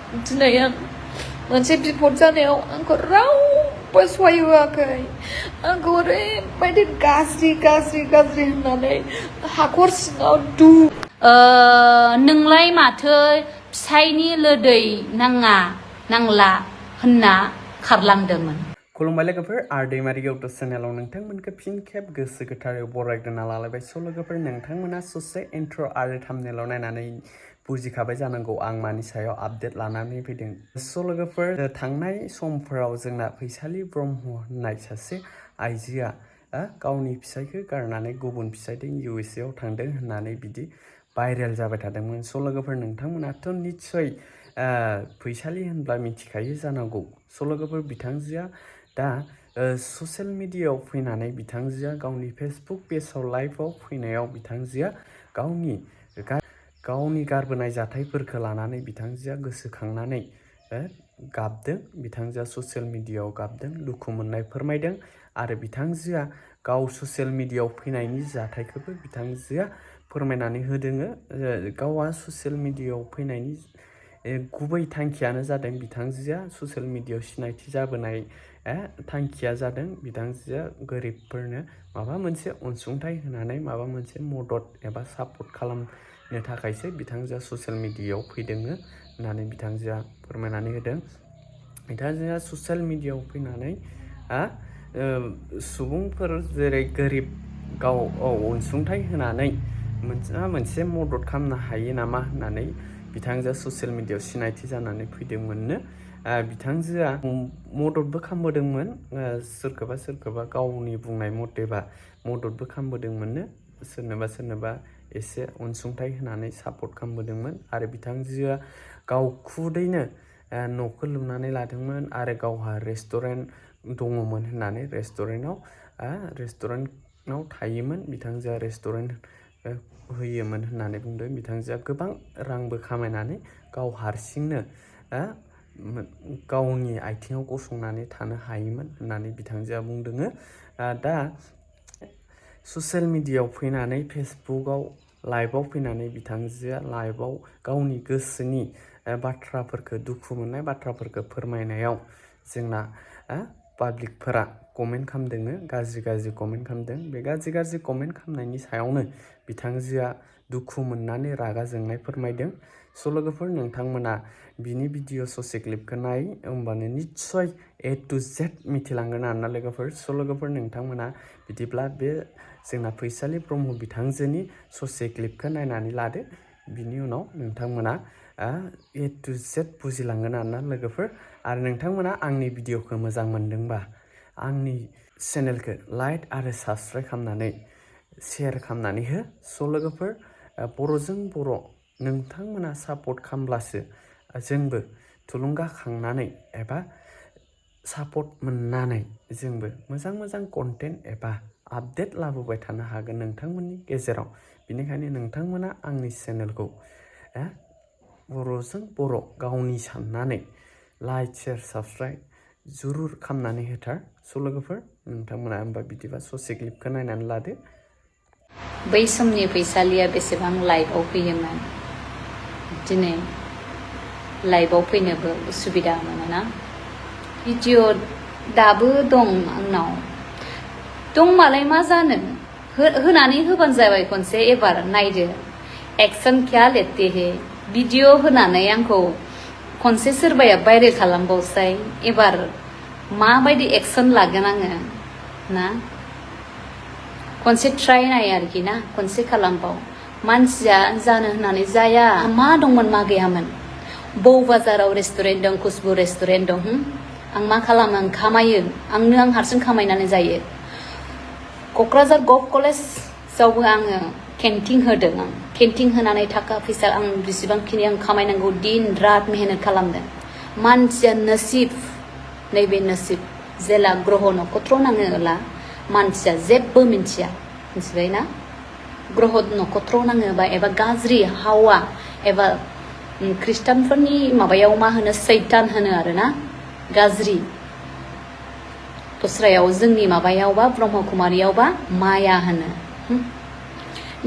दिनै आं मोनसे बिपद जानायाव आंखौ रावबो सहाय होआखै आंखौ ओरैबायदि गाज्रि होननानै हाखर सिङाव नोंलाय माथो फिसायनि लोदै नांला होनना खारलांदोंमोन। खुलुमबाय लोगोफोर आरो दैमारि इउटुब चेनेलाव नोंथांमोनखौ फिन खेब गोसो गोथारै बरायग्रोना लालायबाय। स' लोगोफोर नोंथांमोना ससे इन्ट्र आरो थाम्बनेलाव नायनानै बुजिखाबाय जानांगौ आं मानि सायाव आपडेट लानानै फैदों। स' लोगोफोर थांनाय समफोराव जोंना फैसालि ब्रह्म होननाय सासे आइजोआ गावनि फिसायखौ गारनानै गुबुन फिसायजों USA आव थांदों होननानै बिदि भाइरेल जाबाय थादोंमोन। स' लोगोफोर नोंथांमोनाथ' निस्सय फैसालि होनब्ला मिथिखायो जानांगौ। स' लोगोफोर बिथांजोआ दा ससियेल मिडियायाव फैनानै बिथांजोआ गावनि फेसबुक पेजाव लाइभआव फैनायाव बिथांजोआ गावनि गारबोनाय जाथायफोरखौ लानानै बिथांजोआ गोसोखांनानै गाबदों। बिथांजोआ ससियेल मिडियायाव गाबदों, दुखु मोननाय फोरमायदों आरो बिथांजोआ गाव ससियेल मिडियायाव फैनायनि जाथायखौबो बिथांजोआ फोरमायनानै होदों। गावआ ससियेल मिडियायाव फैनायनि गुबै थांखियानो जादों बिथांजोआ ससियेल मिडियायाव सिनायथि जाबोनाय थांखिया जादों बिथांजोआ गोरिबफोरनो माबा मोनसे अनसुंथाइ होनानै माबा मोनसे मदद एबा सापर्ट खालामनो थाखायसो बिथांजोआ ससियेल मिडियायाव फैदों होननानै बिथांजोआ फोरमायनानै होदों। बिथांजोआ ससियेल मिडियायाव फैनानै सुबुंफोर जेरै गोरिब गाव अनसुंथाइ होनानै मोनसे मदद खालामनो हायो नामा होननानै बिथांजोआ ससियेल मिडियायाव सिनायथि जानानै फैदोंमोननो। बिथांजोआ मददबो खालामबोदोंमोन, सोरखौबा गावनि बुंनाय मथेबा मददबो खालामबोदोंमोननो, सोरनोबा एसे अनसुंथाइ होनानै सापर्ट खालामबोदोंमोन आरो बिथांजोआ गाव खुदैनो न'खौ लुनानै लादोंमोन आरो गावहा रेस्टुरेन्ट दङमोन होननानै रेस्टुरेन्टआव थायोमोन। बिथांजोआ रेस्टुरेन्ट होयोमोन होननानै बुंदों। बिथांजोआ गोबां रांबो खामायनानै गाव हारसिंनो गावनि आथिङाव गसंनानै थानो हायोमोन होननानै बिथांजोआ बुंदों। दा ससियेल मिडियायाव फैनानै फेसबुकआव लाइभआव फैनानै बिथांजोआ लाइभआव गावनि गोसोनि बाथ्राफोरखौ, दुखु मोननाय बाथ्राफोरखौ फोरमायनायाव जोंना पाब्लिकफोरा कमेन्ट खालामदों, गाज्रि कमेन्ट खालामदों। बे गाज्रि कमेन्ट खालामनायनि सायावनो बिथांजोआ दुखु मोननानै रागा जोंनाय फोरमायदों। स' लोगोफोर नोंथांमोना बिनि भिडिअ ससे क्लिपखौ नाय, होमबानो निस्सय A to Z मिथिलांगोन आरोना लोगोफोर। स' लोगोफोर नोंथांमोना बिदिब्ला बे जोंना फैसालि ब्रह्म बिथांजोनि ससे क्लिपखौ नायनानै लादो। बिनि उनाव नोंथांमोना A to Z बुजिलांगोन आरोना लोगोफोर। आरो नोंथांमोना आंनि भिडिअखौ मोजां मोनदोंबा आंनि चेनेलखौ लाइक आरो साबस्क्राइब खालामनानै शेयार खालामनानै हो। स' लोगोफोर बर'जों बर' नोंथांमोना सापर्ट खालामब्लासो जोंबो थुलुंगाखांनानै एबा सापर्ट मोननानै जोंबो मोजां कन्टेन्ट एबा आपडेट लाबोबाय थानो हागोन नोंथांमोननि गेजेराव। बेनिखायनो नोंथांमोना आंनि चेनेलखौ बर'जों बर' गावनि साननानै लाइक शेयार साबस्क्राइब जुरुर खालामनानै होथार। स' लोगोफोर नोंथांमोना होमबा बिदिबा ससे क्लिपखौ नायनानै लादो। बै समनि फैसालिया बेसेबां लाइभआव फैयोमोन, दिनै लाइभआव फैनोबो उसुबिदा मोनोना। भिडिअ दाबो दं आंनाव, दंबालाय मा जानो, होनानै होबानो जाबाय खनसे। एबार नायदो, एक्सन क्या लेते हे भिडिअ होनानै आंखौ खनसे सोरबाया भाइरेल खालामबावसाय। एबार माबायदि एक्सन लागोन आङो ना, खनसे ट्राइ नाय आरोखि ना, खनसे खालामबाव। मानसिया जानो होननानै जाया। मा दंमोन मा गैयामोन। बौ बाजाराव रेस्टुरेन्ट दं, खुसबु रेस्टुरेन्ट दं। आं मा खालामो, आं खामायो, आं हारसिं खामायनानै जायो। क'क्राझार गभ कलेजावबो आङो केन्टिं होदों। आं केन्टिं होनानै थाखा फैसा आं बेसेबांखिनि आं खामायनांगौ दिन रात मेहनत खालामदों। मानसिया नसिब, नैबे नसिब जेला ग्रह नक्षत्र नाङोला मानसिया जेबो मिन्थिया, मिथिबाय ना। ग्रह नक्षत्र नाङोबा एबा गाज्रि हावा एबा ख्रिस्टानफोरनि माबायाव मा होनो, सैतान होनो आरोना, गाज्रि। दस्रायाव जोंनि माबायावबा ब्रह्म कुमारियावबा माया होनो।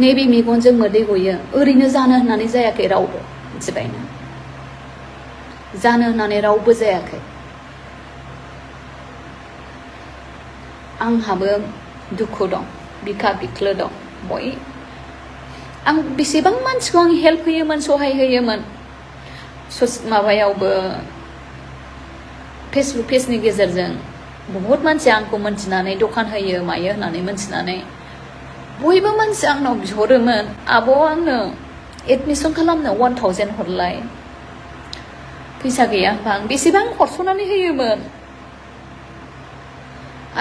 नैबे मेगनजों मोदै गयो, ओरैनो जानो होननानै जायाखै रावबो, मिथिबाय ना। जानो होननानै रावबो जायाखै आंहाबो दुखु दं बिखा बिख्लो दं आं बेसेबां मानसिखौ आं हेल्प होयोमोन सहाय होयोमोन माबायावबो फेसबुक पेजनि गेजेरजों बहुत मानसि आंखौ मोनथिनानै दखान होयो मायो होननानै मोनथिनानै बयबो मानसि आंनाव बिहरोमोन आब' आंनो एडमिसन खालामनो 1000 हरलाय फैसा गैया होनबा आं बेसेबां हरस'नानै होयोमोन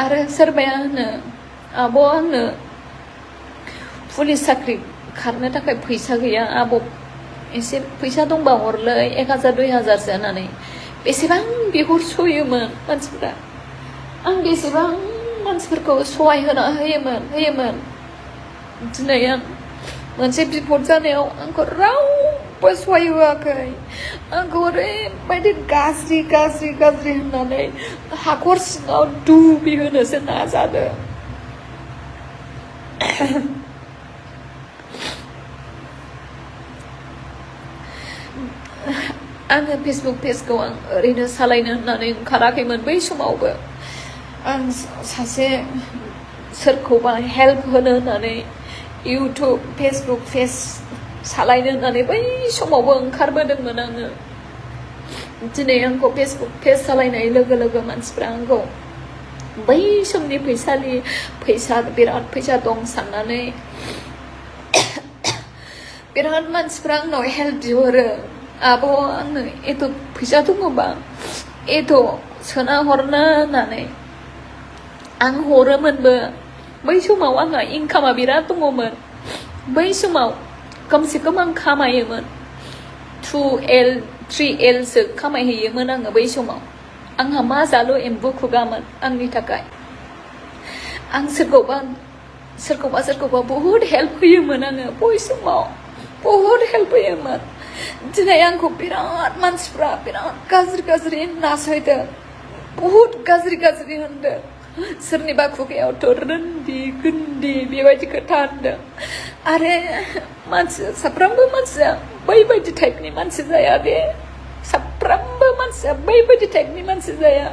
आरो सोरबाया होनो आब' आंनो पुलिस साख्रि खारनो थाखाय फैसा गैया आब' एसे फैसा दंबा हरलै 1000 2000 होननानै बेसेबां बिहरसयोमोन मानसिफोरा आं बेसेबां मानसिफोरखौ सहाय होयोमोन दिनै आं मोनसे बिपद जानायाव आंखौ रावबो सहाय होआखै आंखौ ओरैबायदि गाज्रि होननानै हाखर सिङाव दुबि होनोसो नाजादों आङो फेसबुक पेजखौ आं ओरैनो सालायनो होननानै ओंखाराखैमोन बै समावबो आं सासे सोरखौबा हेल्प होनो होननानै इउटुब फेसबुक पेज सालायनो होननानै बै समावबो ओंखारबोदोंमोन आङो दिनै आंखौ फेसबुक पेज सालायनाय लोगो लोगो मानसिफ्रा आंखौ बै समनि बिराद फैसा दं साननानै बिराद मानसिफ्रा आंनाव हेल्प बिहरो आब' आंनो एथ' फैसा दङबा एथ' सोना हरनो होननानै आं हरोमोनबो बै समाव आंहा इनकामा बिराद दङमोन बै समाव कमसे कम आं खामायोमोन 2L 3L सो खामायहैयोमोन आङो बै समाव आंहा मा जालु एम्बु खुगामोन आंनि थाखाय आं सोरखौबा बहुद हेल्प होयोमोन आङो बै समाव बहुद हेल्प होयोमोन दिनै आंखौ बिराद मानसिफ्रा बिराद गाज्रि नासयदों बहुद गाज्रि होनदों सोरनिबा खुगायावथ' रोन्दि गुन्दि बेबायदि खोथा होनदों आरो साफ्रोमबो मानसिया बैबायदि टाइपनि मानसि जाया दे साफ्रोमबो मानसिया बैबायदि टाइपनि मानसि जाया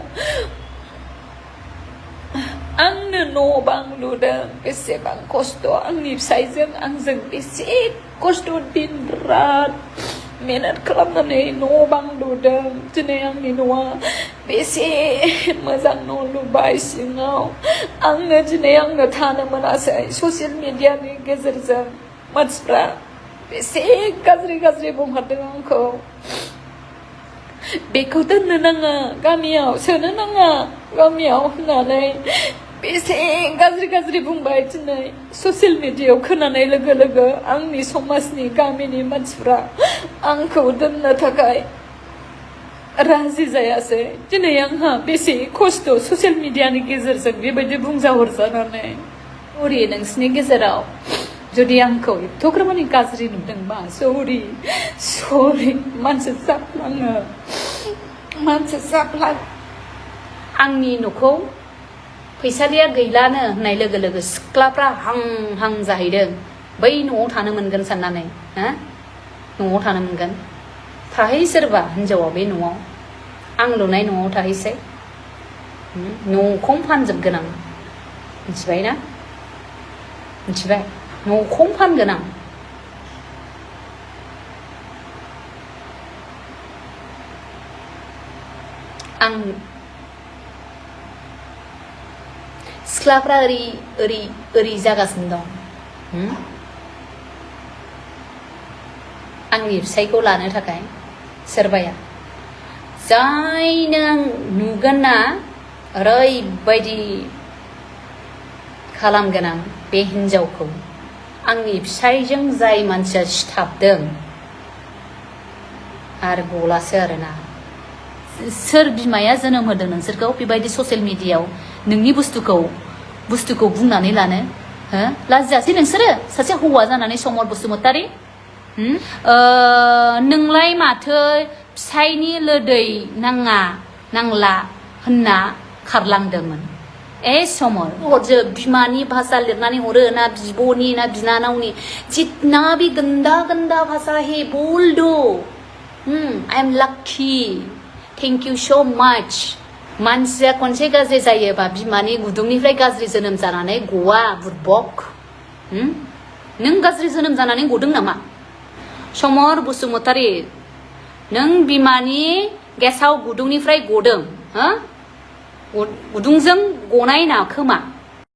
आंनो न' बां लुदों बेसेबां खस्थ' आंनि फिसायजों आंजों बेसे खस्थ' दिन रात मेहनत खालामनानै न' बां लुदों दिनै आंनि न'आ बेसे मोजां न' लुबाय सिङाव आंनो थानो मोनासै ससियेल मिडियानि गेजेरजों मानसिफ्रा बेसे गाज्रि बुंहरदों आंखौ बेखौ दोननो नाङा गामियाव सोनो नाङा गामियाव होननानै बेसे गाज्रि बुंबाय दिनै ससियेल मिडियायाव खोनानाय लोगो लोगो आंनि समाजनि गामिनि मानसिफ्रा आंखौ दोननो थाखाय राजि जायासै दिनै आंहा बेसे खस्थ' ससियेल मिडियानि गेजेरजों बेबायदि बुंजाहरजानानै सरि नोंसिनि गेजेराव जुदि आंखौ एथ'ग्रामानि गाज्रि नुदोंबा सरि मानसि जाफ्लाङो आंनि न'खौ फैसालिया गैलानो होननाय लोगो लोगो सिख्लाफ्रा हां जाहैदों बै न'आव थानो मोनगोन साननानै न'आव थानो मोनगोन थाहै सोरबा हिनजावा बे न'आव आं लुनाय न'आव थाहैसै न'खौनो फानजोबगोन आं मिथिबाय न'खौनो फानगोन आं सिख्लाफ्रा ओरै जागासिनो दं आंनि फिसायखौ लानो थाखाय सोरबाया जाय नों नुगोन ना ओरैबायदि खालामगोन आं बे हिनजावखौ आंनि फिसायजों जाय मानसिया सिथाबदों आरो गलासो आरोना सोर बिमाया जोनोम होदों नोंसोरखौ बेबायदि ससियेल मिडियायाव नोंनि बुस्थुखौ बुंनानै लानो लाजियासै नोंसोरो सासे हौवा जानानै समर बसुमतारी नोंलाय माथो फिसायनि लोदै नांला होनना खारलांदोंमोन समर हरजो बिमानि भाषा लिरनानै हरो ना बिब'नि ना बिनानावनि जितना भी गंदा भाषा है बोल दो I am lucky. Thank you so much. मानसिया खनसे गाज्रि जायोबा बिमानि गुदुंनिफ्राय गाज्रि जोनोम जानानै गवा बुरबक नों गाज्रि जोनोम जानानै गदों नामा समर बसुमतारी नों बिमानि गेसाव गुदुंनिफ्राय गदों हो गुदुंजों गनाय ना खोमा